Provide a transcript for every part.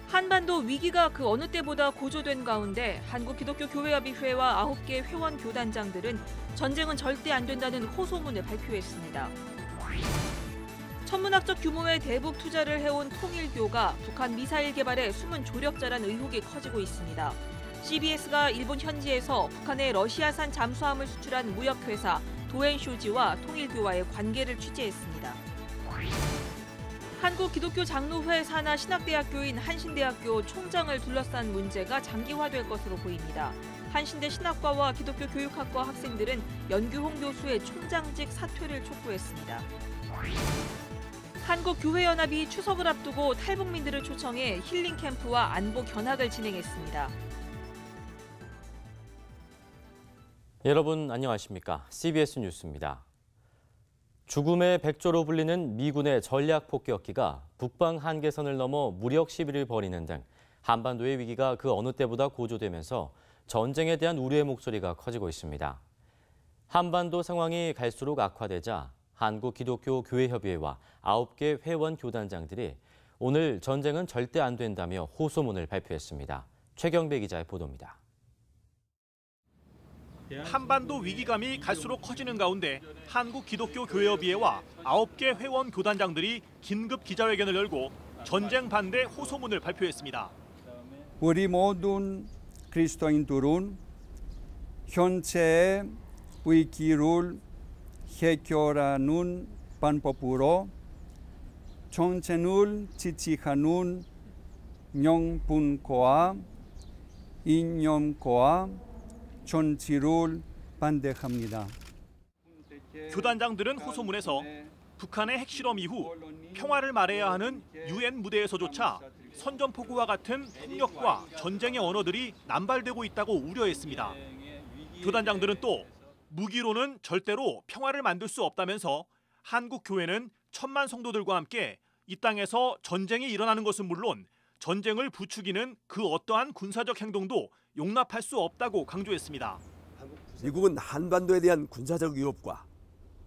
한반도 위기가 그 어느 때보다 고조된 가운데 한국기독교교회협의회와 9개 회원 교단장들은 전쟁은 절대 안 된다는 호소문을 발표했습니다. 천문학적 규모의 대북 투자를 해온 통일교가 북한 미사일 개발에 숨은 조력자란 의혹이 커지고 있습니다. CBS가 일본 현지에서 북한의 러시아산 잠수함을 수출한 무역회사 도엔쇼지와 통일교와의 관계를 취재했습니다. 한국기독교장로회 산하 신학대학교인 한신대학교 총장을 둘러싼 문제가 장기화될 것으로 보입니다. 한신대 신학과와 기독교 교육학과 학생들은 연규홍 교수의 총장직 사퇴를 촉구했습니다. 한국교회연합이 추석을 앞두고 탈북민들을 초청해 힐링 캠프와 안보 견학을 진행했습니다. 여러분 안녕하십니까? CBS 뉴스입니다. 죽음의 백조로 불리는 미군의 전략 폭격기가 북방 한계선을 넘어 무력 시비를 벌이는 등 한반도의 위기가 그 어느 때보다 고조되면서 전쟁에 대한 우려의 목소리가 커지고 있습니다. 한반도 상황이 갈수록 악화되자 한국기독교교회협의회와 9개 회원 교단장들이 오늘 전쟁은 절대 안 된다며 호소문을 발표했습니다. 최경배 기자의 보도입니다. 한반도 위기감이 갈수록 커지는 가운데 한국기독교교회협의회와 9개 회원 교단장들이 긴급 기자회견을 열고 전쟁 반대 호소문을 발표했습니다. 우리 모든 그리스도인들은 현재의 위기를 해결하는 방법으로 전쟁을 지지하는 명분과 이념과 존치를 반대합니다. 교단장들은 호소문에서 북한의 핵실험 이후 평화를 말해야 하는 UN 무대에서조차 선전포고와 같은 폭력과 전쟁의 언어들이 남발되고 있다고 우려했습니다. 교단장들은 또 무기로는 절대로 평화를 만들 수 없다면서 한국 교회는 1000만 성도들과 함께 이 땅에서 전쟁이 일어나는 것은 물론 전쟁을 부추기는 그 어떠한 군사적 행동도 용납할 수 없다고 강조했습니다. 미국은 한반도에 대한 군사적 위협과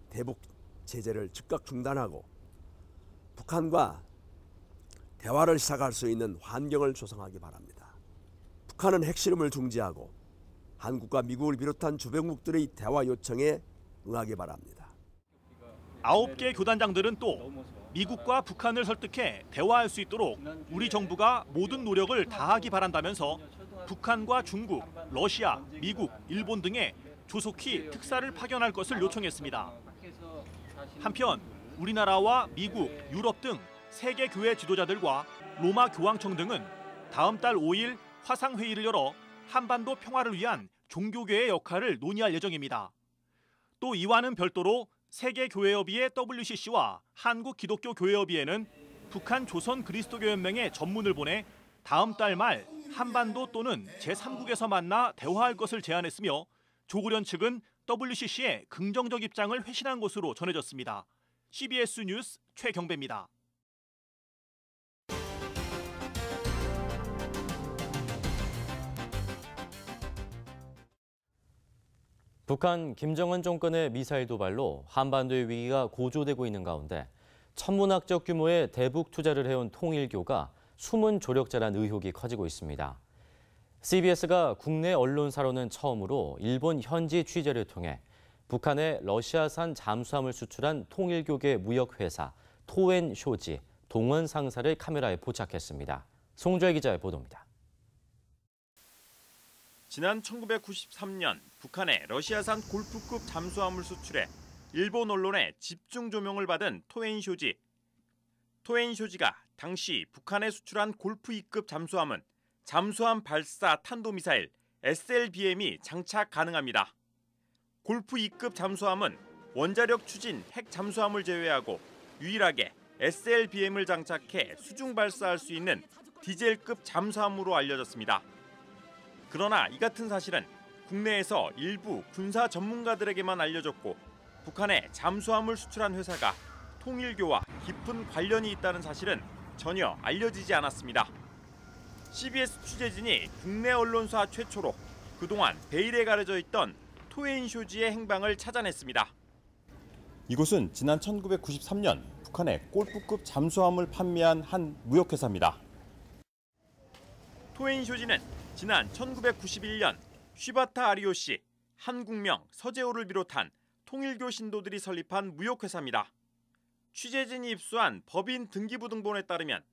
대북 제재를 즉각 중단하고 북한과 대화를 시작할 수 있는 환경을 조성하기 바랍니다. 북한은 핵실험을 중지하고 한국과 미국을 비롯한 주변국들의 대화 요청에 응하기 바랍니다. 9개 교단장들은 또 미국과 북한을 설득해 대화할 수 있도록 우리 정부가 모든 노력을 다하기 바란다면서 북한과 중국, 러시아, 미국, 일본 등에 조속히 특사를 파견할 것을 요청했습니다. 한편 우리나라와 미국, 유럽 등 세계 교회 지도자들과 로마 교황청 등은 다음 달 5일 화상회의를 열어 한반도 평화를 위한 종교계의 역할을 논의할 예정입니다. 또 이와는 별도로 세계교회협의회 WCC와 한국기독교교회협의회는 북한 조선그리스도교연맹에 전문을 보내 다음 달 말 한반도 또는 제3국에서 만나 대화할 것을 제안했으며 조국련 측은 WCC의 긍정적 입장을 회신한 것으로 전해졌습니다. CBS 뉴스 최경배입니다. 북한 김정은 정권의 미사일 도발로 한반도의 위기가 고조되고 있는 가운데 천문학적 규모의 대북 투자를 해온 통일교가 숨은 조력자란 의혹이 커지고 있습니다. CBS가 국내 언론사로는 처음으로 일본 현지 취재를 통해 북한의 러시아산 잠수함을 수출한 통일교계 무역회사 토엔쇼지 동원 상사를 카메라에 포착했습니다. 송주혜 기자의 보도입니다. 지난 1993년 북한의 러시아산 골프급 잠수함을 수출해 일본 언론의 집중 조명을 받은 토엔쇼지. 토엔쇼지가 당시 북한에 수출한 골프 2급 잠수함은 잠수함 발사 탄도미사일 SLBM이 장착 가능합니다. 골프 2급 잠수함은 원자력 추진 핵 잠수함을 제외하고 유일하게 SLBM을 장착해 수중 발사할 수 있는 디젤급 잠수함으로 알려졌습니다. 그러나 이 같은 사실은 국내에서 일부 군사 전문가들에게만 알려졌고 북한에 잠수함을 수출한 회사가 통일교와 깊은 관련이 있다는 사실은 전혀 알려지지 않았습니다. CBS 취재진이 국내 언론사 최초로 그동안 베일에 가려져 있던 토엔쇼지의 행방을 찾아냈습니다. 이곳은 지난 1993년 북한에 골프급 잠수함을 판매한 한 무역회사입니다. 토엔쇼지는 지난 1991년 쉬바타 아리요시, 한국명, 서재호를 비롯한 통일교 신도들이 설립한 무역회사입니다. 취재진이 입수한 법인 등기부등본에 따르면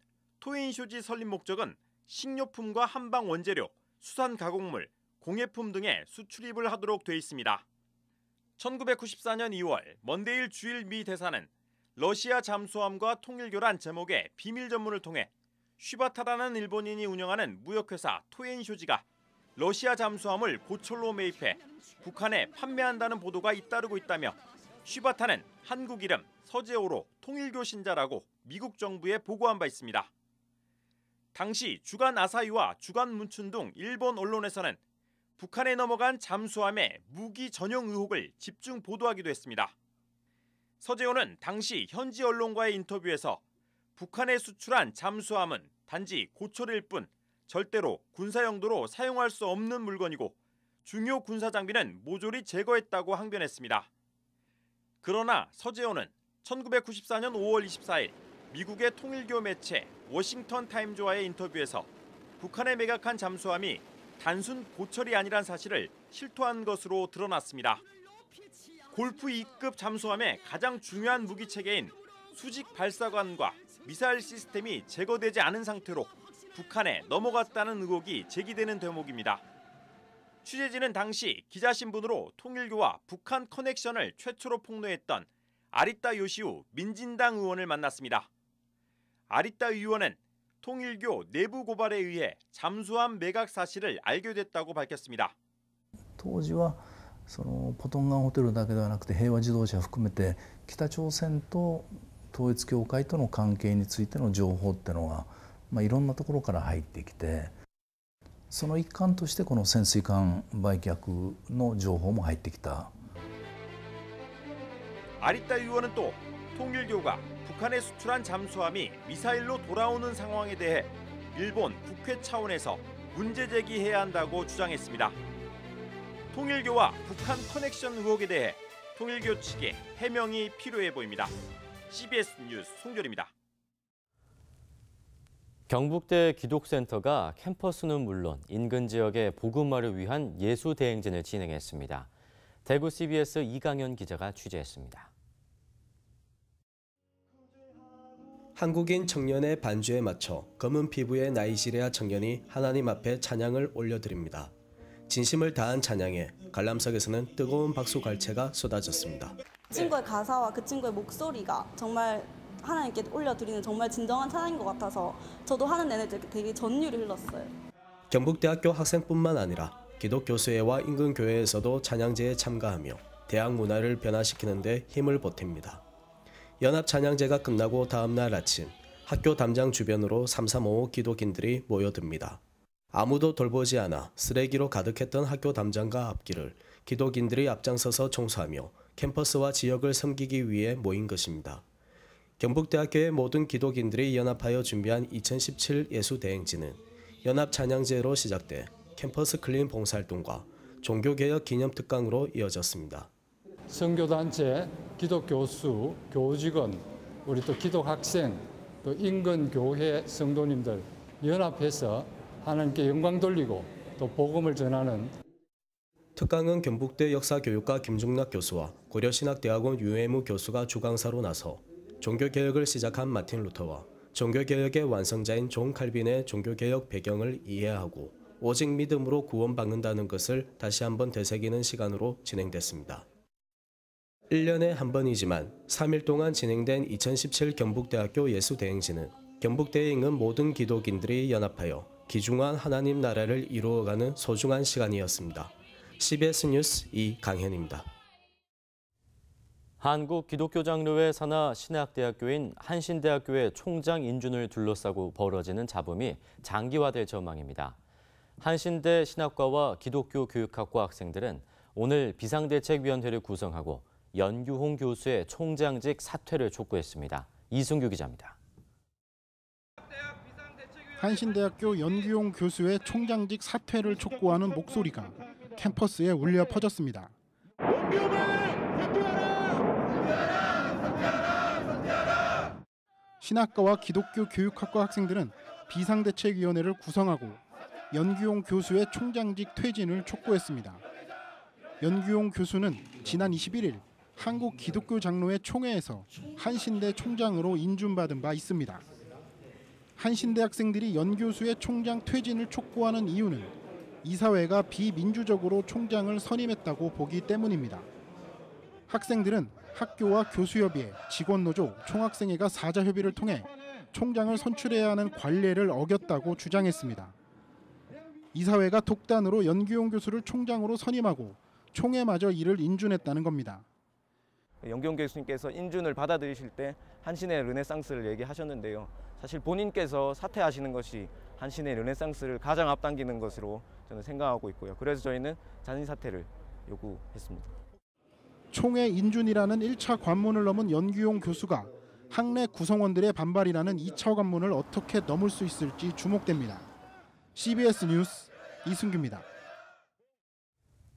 토엔쇼지 설립 목적은 식료품과 한방 원재료, 수산 가공물, 공예품 등의 수출입을 하도록 돼 있습니다. 1994년 2월 먼데일 주일 미 대사는 러시아 잠수함과 통일교란 제목의 비밀 전문을 통해 쉬바타라는 일본인이 운영하는 무역회사 토엔쇼지가 러시아 잠수함을 고철로 매입해 북한에 판매한다는 보도가 잇따르고 있다며 쉬바타는 한국 이름 서재호로 통일교 신자라고 미국 정부에 보고한 바 있습니다. 당시 주간 아사히와 주간 문춘 등 일본 언론에서는 북한에 넘어간 잠수함의 무기 전용 의혹을 집중 보도하기도 했습니다. 서재호는 당시 현지 언론과의 인터뷰에서 북한에 수출한 잠수함은 단지 고철일 뿐 절대로 군사 용도로 사용할 수 없는 물건이고 중요 군사 장비는 모조리 제거했다고 항변했습니다. 그러나 서재호는 1994년 5월 24일 미국의 통일교 매체 워싱턴 타임즈와의 인터뷰에서 북한에 매각한 잠수함이 단순 고철이 아니란 사실을 실토한 것으로 드러났습니다. 골프 2급 잠수함의 가장 중요한 무기 체계인 수직 발사관과 미사일 시스템이 제거되지 않은 상태로 북한에 넘어갔다는 의혹이 제기되는 대목입니다. 취재진은 당시 기자신분으로 통일교와 북한 커넥션을 최초로 폭로했던 아리타 요시우 민진당 의원을 만났습니다. 아리타 의원은 통일교 내부 고발에 의해 잠수함 매각 사실을 알게 됐다고 밝혔습니다. 当時はそのポトンガンホテルだけではなくて平和自動車含めて北朝鮮と統一教会との関係についての情報ってのが、いろんなところから入ってきて、その一環としてこの潜水艦売却の情報も入ってきた。 아리타 의원은 또 통일교가 북한에 수출한 잠수함이 미사일로 돌아오는 상황에 대해 일본 국회 차원에서 문제 제기해야 한다고 주장했습니다. 통일교와 북한 커넥션 의혹에 대해 통일교 측의 해명이 필요해 보입니다. CBS 뉴스 송결입니다. 경북대 기독센터가 캠퍼스는 물론 인근 지역의 복음화를 위한 예수 대행진을 진행했습니다. 대구 CBS 이강현 기자가 취재했습니다. 한국인 청년의 반주에 맞춰 검은 피부의 나이지리아 청년이 하나님 앞에 찬양을 올려드립니다. 진심을 다한 찬양에 관람석에서는 뜨거운 박수 갈채가 쏟아졌습니다. 그 친구의 가사와 그 친구의 목소리가 정말 하나님께 올려드리는 정말 진정한 찬양인 것 같아서 저도 하는 내내 되게 전율이 흘렀어요. 경북대학교 학생뿐만 아니라 기독교수회와 인근 교회에서도 찬양제에 참가하며 대학 문화를 변화시키는 데 힘을 보탭니다. 연합 찬양제가 끝나고 다음 날 아침 학교 담장 주변으로 3355 기독인들이 모여듭니다. 아무도 돌보지 않아 쓰레기로 가득했던 학교 담장과 앞길을 기독인들이 앞장서서 청소하며 캠퍼스와 지역을 섬기기 위해 모인 것입니다. 경북대학교의 모든 기독인들이 연합하여 준비한 2017 예수대행진은 연합 찬양제로 시작돼 캠퍼스 클린 봉사활동과 종교개혁 기념특강으로 이어졌습니다. 선교단체, 기독교수, 교직원, 우리 또 기독학생, 또 인근 교회 성도님들 연합해서 하나님께 영광 돌리고 또 복음을 전하는 특강은 경북대 역사교육과 김중락 교수와 고려신학대학원 유해무 교수가 주강사로 나서 종교개혁을 시작한 마틴 루터와 종교개혁의 완성자인 존 칼빈의 종교개혁 배경을 이해하고 오직 믿음으로 구원받는다는 것을 다시 한번 되새기는 시간으로 진행됐습니다. 1년에 한 번이지만 3일 동안 진행된 2017 경북대학교 예수대행진은 경북대에 있는 모든 기독인들이 연합하여 귀중한 하나님 나라를 이루어가는 소중한 시간이었습니다. CBS 뉴스 이강현입니다. 한국 기독교 장로회 산하 신학대학교인 한신대학교의 총장 인준을 둘러싸고 벌어지는 잡음이 장기화될 전망입니다. 한신대 신학과와 기독교 교육학과 학생들은 오늘 비상대책위원회를 구성하고 연규홍 교수의 총장직 사퇴를 촉구했습니다. 이승규 기자입니다. 한신대학교 연규홍 교수의 총장직 사퇴를 촉구하는 목소리가 캠퍼스에 울려 퍼졌습니다. 신학과와 기독교 교육학과 학생들은 비상대책위원회를 구성하고 연규용 교수의 총장직 퇴진을 촉구했습니다. 연규용 교수는 지난 21일 한국 기독교 장로회 총회에서 한신대 총장으로 인준받은 바 있습니다. 한신대 학생들이 연 교수의 총장 퇴진을 촉구하는 이유는 이사회가 비민주적으로 총장을 선임했다고 보기 때문입니다. 학생들은 학교와 교수협의회, 직원노조, 총학생회가 사자협의를 통해 총장을 선출해야 하는 관례를 어겼다고 주장했습니다. 이사회가 독단으로 연규용 교수를 총장으로 선임하고 총회마저 이를 인준했다는 겁니다. 연규용 교수님께서 인준을 받아들이실 때 한신의 르네상스를 얘기하셨는데요. 사실 본인께서 사퇴하시는 것이 한신의 르네상스를 가장 앞당기는 것으로 저는 생각하고 있고요. 그래서 저희는 자진 사퇴를 요구했습니다. 총회 인준이라는 1차 관문을 넘은 연규용 교수가 학내 구성원들의 반발이라는 2차 관문을 어떻게 넘을 수 있을지 주목됩니다. CBS 뉴스 이승규입니다.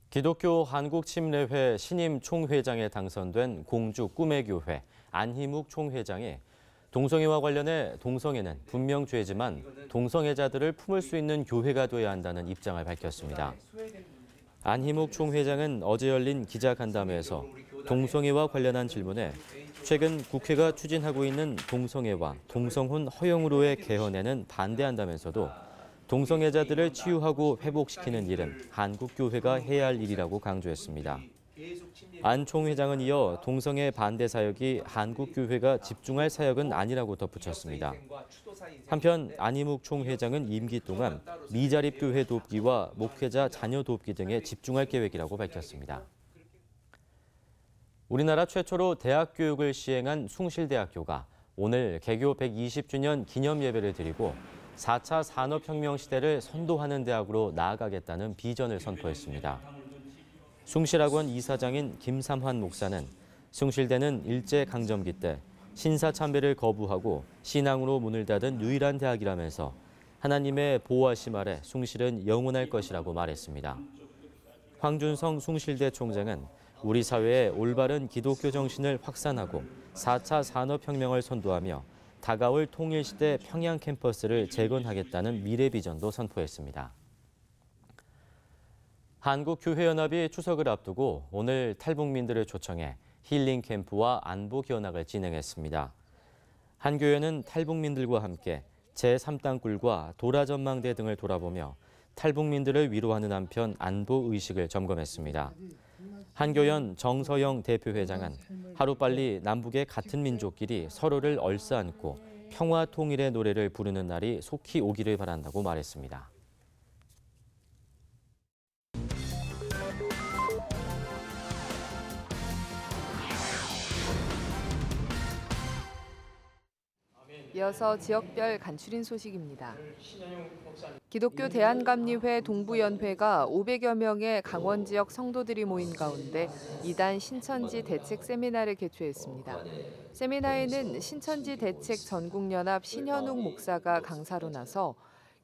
기독교 한국침례회 신임 총회장에 당선된 공주 꿈의 교회 안희묵 총회장이 동성애와 관련해 동성애는 분명 죄지만 동성애자들을 품을 수 있는 교회가 돼야 한다는 입장을 밝혔습니다. 안희묵 총회장은 어제 열린 기자간담회에서 동성애와 관련한 질문에 최근 국회가 추진하고 있는 동성애와 동성혼 허용으로의 개헌에는 반대한다면서도 동성애자들을 치유하고 회복시키는 일은 한국교회가 해야 할 일이라고 강조했습니다. 안 총회장은 이어 동성애 반대 사역이 한국교회가 집중할 사역은 아니라고 덧붙였습니다. 한편 안희묵 총회장은 임기 동안 미자립교회 돕기와 목회자 자녀 돕기 등에 집중할 계획이라고 밝혔습니다. 우리나라 최초로 대학 교육을 시행한 숭실대학교가 오늘 개교 120주년 기념 예배를 드리고 4차 산업혁명 시대를 선도하는 대학으로 나아가겠다는 비전을 선포했습니다. 숭실학원 이사장인 김삼환 목사는 숭실대는 일제강점기 때 신사참배를 거부하고 신앙으로 문을 닫은 유일한 대학이라면서 하나님의 보호하심 아래 숭실은 영원할 것이라고 말했습니다. 황준성 숭실대 총장은 우리 사회의 올바른 기독교 정신을 확산하고 4차 산업혁명을 선도하며 다가올 통일시대 평양 캠퍼스를 재건하겠다는 미래 비전도 선포했습니다. 한국교회연합이 추석을 앞두고 오늘 탈북민들을 초청해 힐링 캠프와 안보 견학을 진행했습니다. 한 교회는 탈북민들과 함께 제3땅굴과 도라전망대 등을 돌아보며 탈북민들을 위로하는 한편 안보 의식을 점검했습니다. 한교연 정서영 대표회장은 하루빨리 남북의 같은 민족끼리 서로를 얼싸안고 평화 통일의 노래를 부르는 날이 속히 오기를 바란다고 말했습니다. 이어서 지역별 간추린 소식입니다. 기독교 대한감리회 동부연회가 500여 명의 강원 지역 성도들이 모인 가운데 2단 신천지 대책 세미나를 개최했습니다. 세미나에는 신천지 대책 전국연합 신현욱 목사가 강사로 나서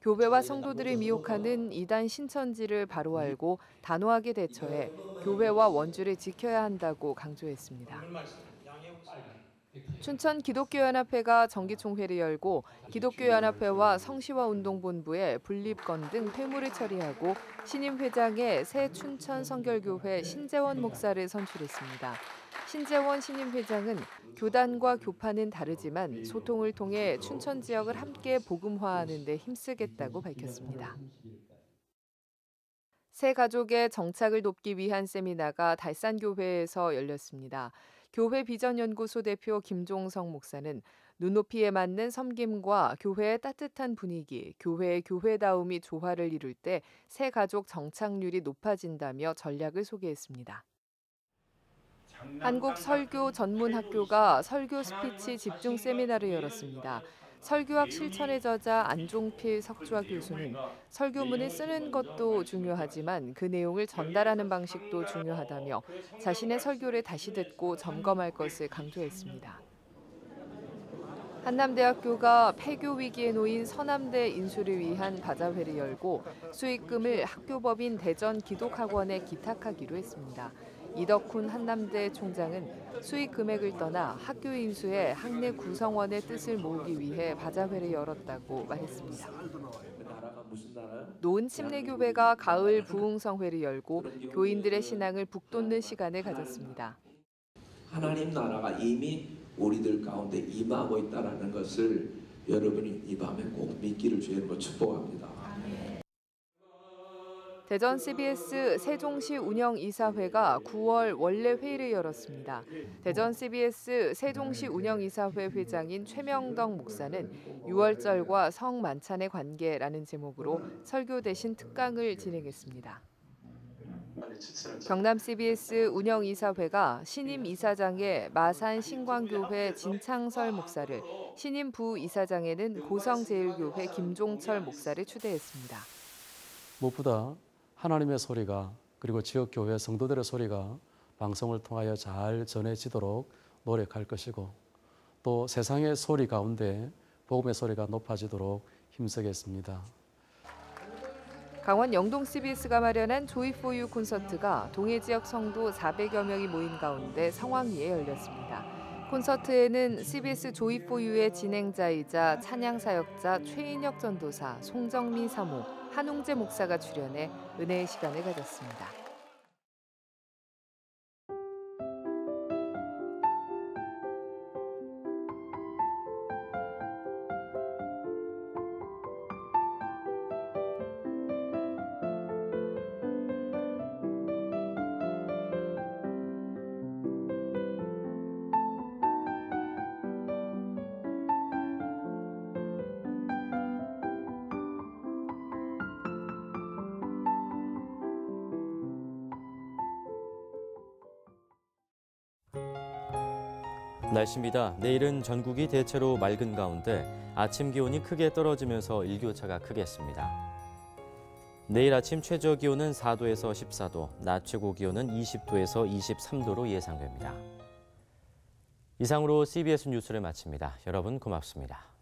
교회와 성도들을 미혹하는 2단 신천지를 바로 알고 단호하게 대처해 교회와 원주를 지켜야 한다고 강조했습니다. 춘천 기독교연합회가 정기총회를 열고 기독교연합회와 성시화운동본부의 분립건 등 회무를 처리하고 신임 회장에 새 춘천 성결교회 신재원 목사를 선출했습니다. 신재원 신임 회장은 교단과 교파는 다르지만 소통을 통해 춘천 지역을 함께 복음화하는 데 힘쓰겠다고 밝혔습니다. 새 가족의 정착을 돕기 위한 세미나가 달산교회에서 열렸습니다. 교회 비전연구소 대표 김종성 목사는 눈높이에 맞는 섬김과 교회의 따뜻한 분위기, 교회의 교회다움이 조화를 이룰 때 새 가족 정착률이 높아진다며 전략을 소개했습니다. 한국 설교 전문학교가 설교 스피치 집중 세미나를 열었습니다. 설교학 실천의 저자 안종필 석좌 교수는 설교문을 쓰는 것도 중요하지만 그 내용을 전달하는 방식도 중요하다며 자신의 설교를 다시 듣고 점검할 것을 강조했습니다. 한남대학교가 폐교 위기에 놓인 서남대 인수를 위한 바자회를 열고 수익금을 학교법인 대전 기독학원에 기탁하기로 했습니다. 이덕훈 한남대 총장은 수익 금액을 떠나 학교 인수에 학내 구성원의 뜻을 모으기 위해 바자회를 열었다고 말했습니다. 노은 침례교회가 가을 부흥성회를 열고 교인들의 신앙을 북돋는 시간을 가졌습니다. 하나님 나라가 이미 우리들 가운데 임하고 있다는 것을 여러분이 이 밤에 꼭 믿기를 주님으로 축복합니다. 대전 CBS 세종시 운영이사회가 9월 원래 회의를 열었습니다. 대전 CBS 세종시 운영이사회 회장인 최명덕 목사는 6월절과 성만찬의 관계라는 제목으로 설교 대신 특강을 진행했습니다. 경남 CBS 운영이사회가 신임 이사장에 마산 신광교회 진창설 목사를, 신임 부이사장에는 고성제일교회 김종철 목사를 추대했습니다. 무엇보다 하나님의 소리가 그리고 지역교회 성도들의 소리가 방송을 통하여 잘 전해지도록 노력할 것이고 또 세상의 소리 가운데 복음의 소리가 높아지도록 힘쓰겠습니다. 강원 영동 CBS가 마련한 조이포유 콘서트가 동해 지역 성도 400여 명이 모인 가운데 성황리에 열렸습니다. 콘서트에는 CBS 조이포유의 진행자이자 찬양사역자 최인혁 전도사, 송정민 사모, 한웅재 목사가 출연해 은혜의 시간을 가졌습니다. 날씨입니다. 내일은 전국이 대체로 맑은 가운데 아침 기온이 크게 떨어지면서 일교차가 크겠습니다. 내일 아침 최저 기온은 4도에서 14도, 낮 최고 기온은 20도에서 23도로 예상됩니다. 이상으로 CBS 뉴스를 마칩니다. 여러분 고맙습니다.